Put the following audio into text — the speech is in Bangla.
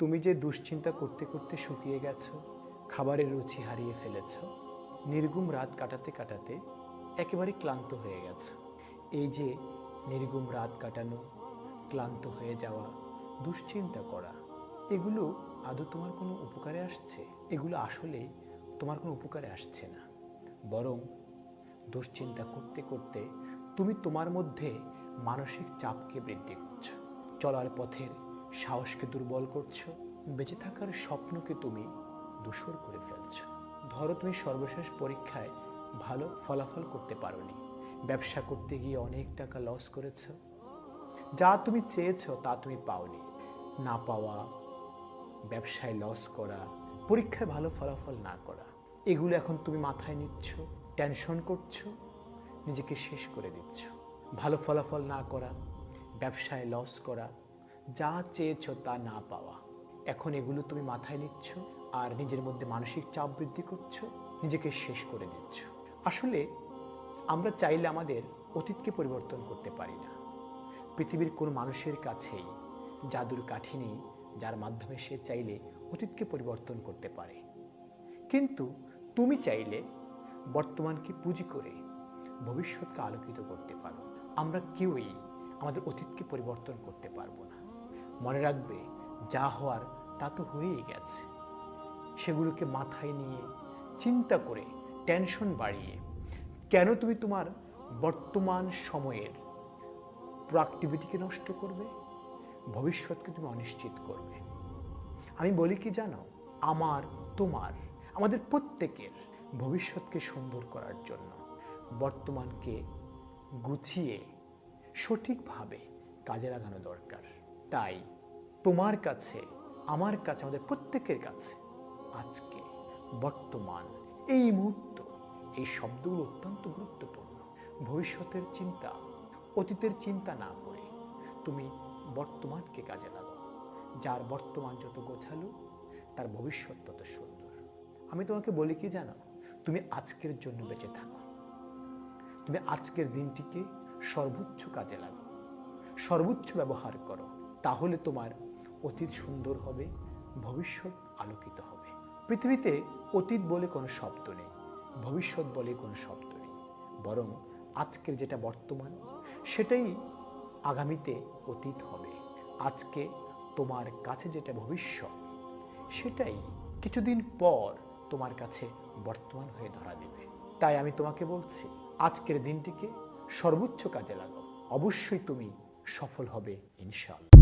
তুমি যে দুশ্চিন্তা করতে করতে শুকিয়ে গেছো, খাবারের রুচি হারিয়ে ফেলেছ, নির্ঘুম রাত কাটাতে কাটাতে একেবারে ক্লান্ত হয়ে গেছো। এই যে নির্ঘুম রাত কাটানো, ক্লান্ত হয়ে যাওয়া, দুশ্চিন্তা করা, এগুলো আদৌ তোমার কোনো উপকারে আসছে? এগুলো আসলে তোমার কোনো উপকারে আসছে না, বরং দুশ্চিন্তা করতে করতে তুমি তোমার মধ্যে মানসিক চাপকে বৃদ্ধি করছো, চলার পথের সাহসকে দুর্বল করছো, বেঁচে থাকার স্বপ্নকে তুমি ধূসর করে ফেলছো। ধরো তুমি সর্বশেষ পরীক্ষায় ভালো ফলাফল করতে পারোনি, ব্যবসা করতে গিয়ে অনেক টাকা লস করেছো, যা তুমি চেয়েছো তা তুমি পাওনি। না পাওয়া, ব্যবসায় লস করা, পরীক্ষায় ভালো ফলাফল না করা, এগুলো এখন তুমি মাথায় নিচ্ছ, টেনশন করছো, নিজেকে শেষ করে দিচ্ছ। ভালো ফলাফল না করা, ব্যবসায় লস করা, যা চেয়েছো তা না পাওয়া, এখন এগুলো তুমি মাথায় নিচ্ছ আর নিজের মধ্যে মানসিক চাপ বৃদ্ধি করছো, নিজেকে শেষ করে দিচ্ছ। আসলে আমরা চাইলে আমাদের অতীতকে পরিবর্তন করতে পারি না। পৃথিবীর কোনো মানুষের কাছেই জাদুর কাঠি নেই যার মাধ্যমে সে চাইলে অতীতকে পরিবর্তন করতে পারে। কিন্তু তুমি চাইলে বর্তমানকে পুঁজি করে ভবিষ্যৎকে আলোকিত করতে পারো। আমরা কেউই আমাদের অতীতকে পরিবর্তন করতে পারবো না। মনে রাখবে, যা হওয়ার তা তো হয়েই গেছে। সেগুলোকে মাথায় নিয়ে চিন্তা করে টেনশন বাড়িয়ে কেন তুমি তোমার বর্তমান সময়ের প্রোডাক্টিভিটিকে নষ্ট করবে, ভবিষ্যৎকে তুমি অনিশ্চিত করবে? আমি বলি কি জানো, আমার, তোমার, আমাদের প্রত্যেকের ভবিষ্যৎকে সুন্দর করার জন্য বর্তমানকে গুছিয়ে সঠিকভাবে কাজে লাগানো দরকার। তাই তোমার কাছে, আমার কাছে, আমাদের প্রত্যেকের কাছে আজকে, বর্তমান, এই মুহূর্ত, এই শব্দগুলো অত্যন্ত গুরুত্বপূর্ণ। ভবিষ্যতের চিন্তা, অতীতের চিন্তা না করে তুমি বর্তমানকে কাজে লাগাও। যার বর্তমান যত গোছালো, তার ভবিষ্যৎ তত সুন্দর। আমি তোমাকে বলি কি জানো, তুমি আজকের জন্য বেঁচে থাকো। তুমি আজকের দিনটিকে সর্বোচ্চ কাজে লাগাও, সর্বোচ্চ ব্যবহার করো। তাহলে তোমার অতীত সুন্দর হবে, ভবিষ্যৎ আলোকিত হবে। পৃথিবীতে অতীত বলে কোনো শব্দ নেই, ভবিষ্যৎ বলে কোনো শব্দ নেই, বরং আজকের যেটা বর্তমান, সেটাই আগামীতে অতীত হবে। আজকে তোমার কাছে যেটা ভবিষ্যৎ, সেটাই কিছুদিন পর তোমার কাছে বর্তমান হয়ে ধরা দেবে। তাই আমি তোমাকে বলছি, আজকের দিনটিকে সর্বোচ্চ কাজে লাগাও। অবশ্যই তুমি সফল হবে, ইনশাআল্লাহ।